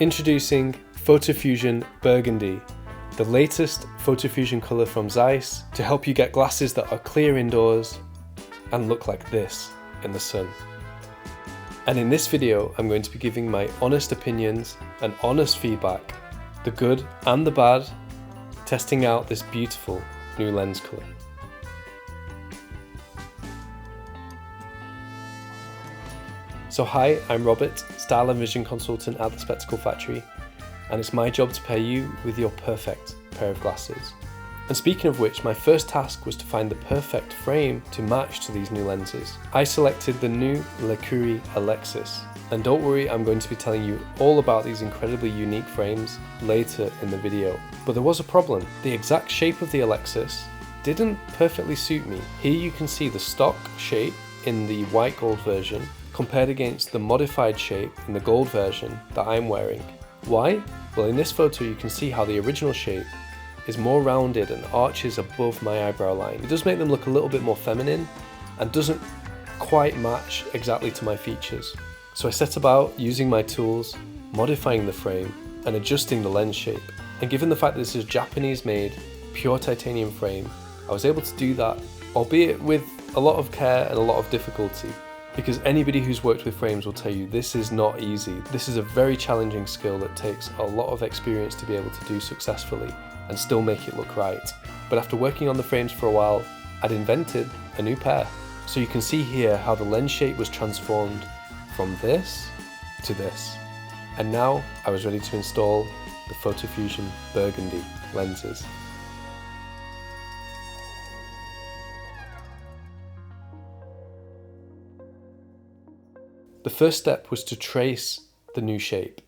Introducing PhotoFusion Burgundy, the latest PhotoFusion colour from Zeiss to help you get glasses that are clear indoors and look like this in the sun. And in this video, I'm going to be giving my honest opinions and honest feedback, the good and the bad, testing out this beautiful new lens colour. So hi, I'm Robert, Style and Vision Consultant at the Spectacle Factory, and it's my job to pair you with your perfect pair of glasses. And speaking of which, my first task was to find the perfect frame to match to these new lenses. I selected the new Le Curie Alexis, and don't worry, I'm going to be telling you all about these incredibly unique frames later in the video. But there was a problem. The exact shape of the Alexis didn't perfectly suit me. Here you can see the stock shape in the white gold version compared against the modified shape in the gold version that I'm wearing. Why? Well, in this photo you can see how the original shape is more rounded and arches above my eyebrow line. It does make them look a little bit more feminine and doesn't quite match exactly to my features. So I set about using my tools, modifying the frame and adjusting the lens shape. And given the fact that this is a Japanese made pure titanium frame, I was able to do that, albeit with a lot of care and a lot of difficulty. Because anybody who's worked with frames will tell you this is not easy. This is a very challenging skill that takes a lot of experience to be able to do successfully and still make it look right. But after working on the frames for a while, I'd invented a new pair. So you can see here how the lens shape was transformed from this to this. And now I was ready to install the PhotoFusion Burgundy lenses. The first step was to trace the new shape,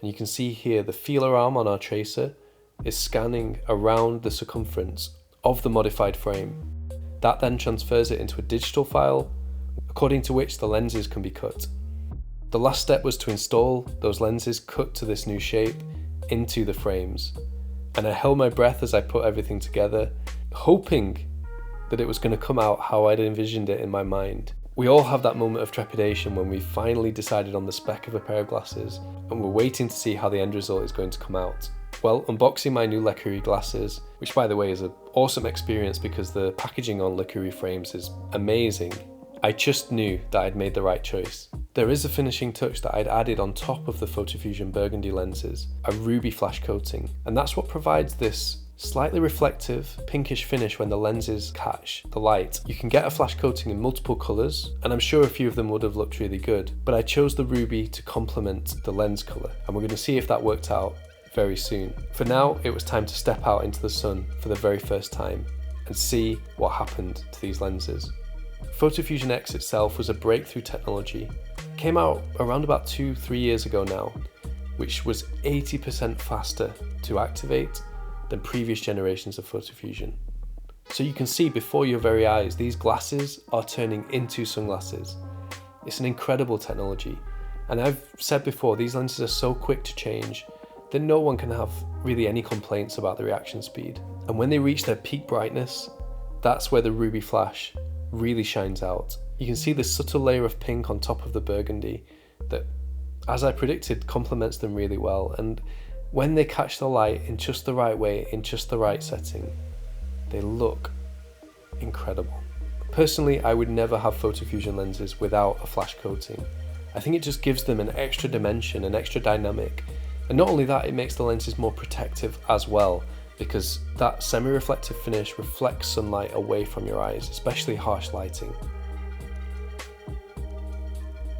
and you can see here the feeler arm on our tracer is scanning around the circumference of the modified frame. That then transfers it into a digital file, according to which the lenses can be cut. The last step was to install those lenses cut to this new shape into the frames, and I held my breath as I put everything together, hoping that it was going to come out how I'd envisioned it in my mind. We all have that moment of trepidation when we finally decided on the spec of a pair of glasses and we're waiting to see how the end result is going to come out. Well, unboxing my new Le Curie glasses, which by the way is an awesome experience because the packaging on Le Curie frames is amazing, I just knew that I'd made the right choice. There is a finishing touch that I'd added on top of the PhotoFusion Burgundy lenses, a ruby flash coating, and that's what provides this slightly reflective, pinkish finish when the lenses catch the light. You can get a flash coating in multiple colours, and I'm sure a few of them would have looked really good, but I chose the ruby to complement the lens colour, and we're going to see if that worked out very soon. For now, it was time to step out into the sun for the very first time and see what happened to these lenses. PhotoFusion X itself was a breakthrough technology. It came out around about 2-3 years ago now, which was 80% faster to activate than previous generations of PhotoFusion. So you can see before your very eyes, these glasses are turning into sunglasses. It's an incredible technology. And I've said before, these lenses are so quick to change that no one can have really any complaints about the reaction speed. And when they reach their peak brightness, that's where the ruby flash really shines out. You can see this subtle layer of pink on top of the burgundy that, as I predicted, complements them really well. And when they catch the light in just the right way, in just the right setting, they look incredible. Personally, I would never have PhotoFusion lenses without a flash coating. I think it just gives them an extra dimension, an extra dynamic. And not only that, it makes the lenses more protective as well, because that semi-reflective finish reflects sunlight away from your eyes, especially harsh lighting.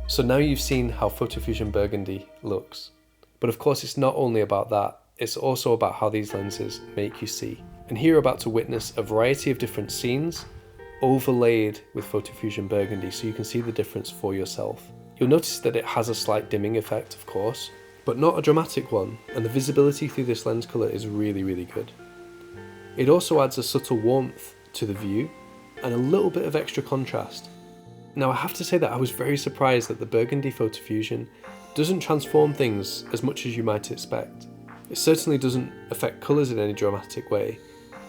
So now you've seen how PhotoFusion Burgundy looks. But of course, it's not only about that, it's also about how these lenses make you see. And here you're about to witness a variety of different scenes overlaid with PhotoFusion Burgundy so you can see the difference for yourself. You'll notice that it has a slight dimming effect, of course, but not a dramatic one, and the visibility through this lens colour is really, really good. It also adds a subtle warmth to the view and a little bit of extra contrast. Now I have to say that I was very surprised that the Burgundy PhotoFusion doesn't transform things as much as you might expect. It certainly doesn't affect colours in any dramatic way,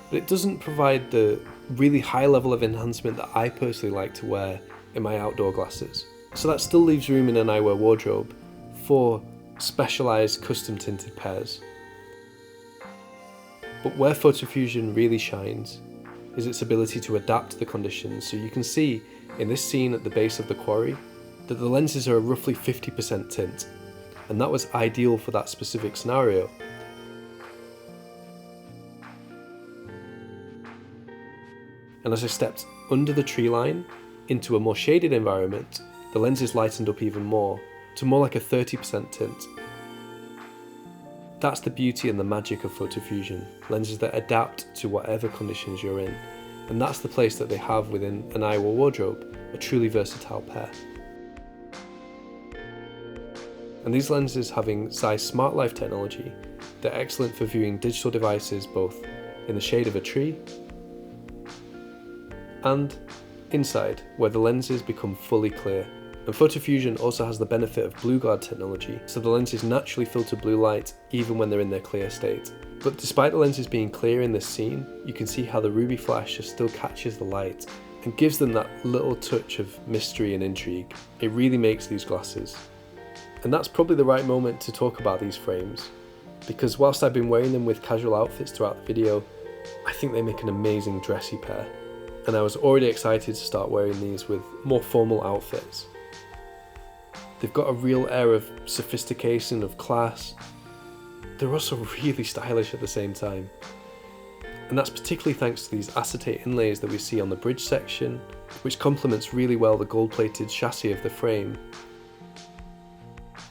but it doesn't provide the really high level of enhancement that I personally like to wear in my outdoor glasses. So that still leaves room in an eyewear wardrobe for specialized custom tinted pairs. But where PhotoFusion really shines is its ability to adapt to the conditions. So you can see in this scene at the base of the quarry that the lenses are roughly 50% tint, and that was ideal for that specific scenario. And as I stepped under the tree line into a more shaded environment, the lenses lightened up even more, to more like a 30% tint. That's the beauty and the magic of PhotoFusion, lenses that adapt to whatever conditions you're in. And that's the place that they have within an eyewear wardrobe, a truly versatile pair. And these lenses, having Zeiss Smart Life technology, they're excellent for viewing digital devices both in the shade of a tree and inside, where the lenses become fully clear. And PhotoFusion also has the benefit of blue guard technology, so the lenses naturally filter blue light even when they're in their clear state. But despite the lenses being clear in this scene, you can see how the ruby flash just still catches the light and gives them that little touch of mystery and intrigue. It really makes these glasses. And that's probably the right moment to talk about these frames, because whilst I've been wearing them with casual outfits throughout the video, I think they make an amazing dressy pair. And I was already excited to start wearing these with more formal outfits. They've got a real air of sophistication, of class. They're also really stylish at the same time. And that's particularly thanks to these acetate inlays that we see on the bridge section, which complements really well the gold-plated chassis of the frame,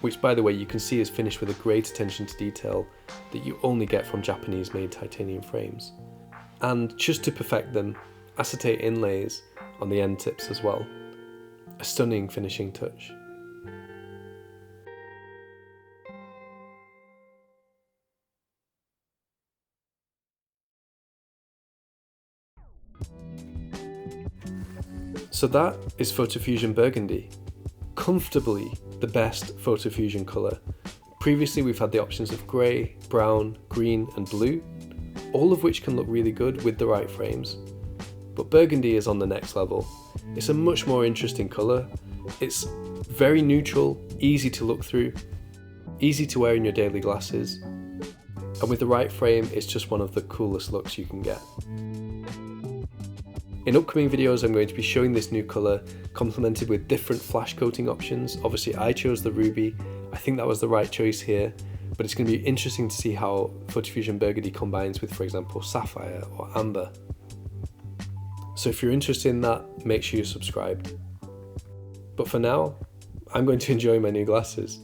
which, by the way, you can see is finished with a great attention to detail that you only get from Japanese-made titanium frames. And just to perfect them, acetate inlays on the end tips as well. A stunning finishing touch. So that is PhotoFusion Burgundy. Comfortably the best PhotoFusion colour. Previously we've had the options of grey, brown, green and blue, all of which can look really good with the right frames. But Burgundy is on the next level. It's a much more interesting colour. It's very neutral, easy to look through, easy to wear in your daily glasses, and with the right frame it's just one of the coolest looks you can get. In upcoming videos I'm going to be showing this new colour complemented with different flash coating options. Obviously I chose the ruby, I think that was the right choice here, but it's going to be interesting to see how PhotoFusion Burgundy combines with, for example, sapphire or amber. So if you're interested in that, make sure you're subscribed. But for now, I'm going to enjoy my new glasses.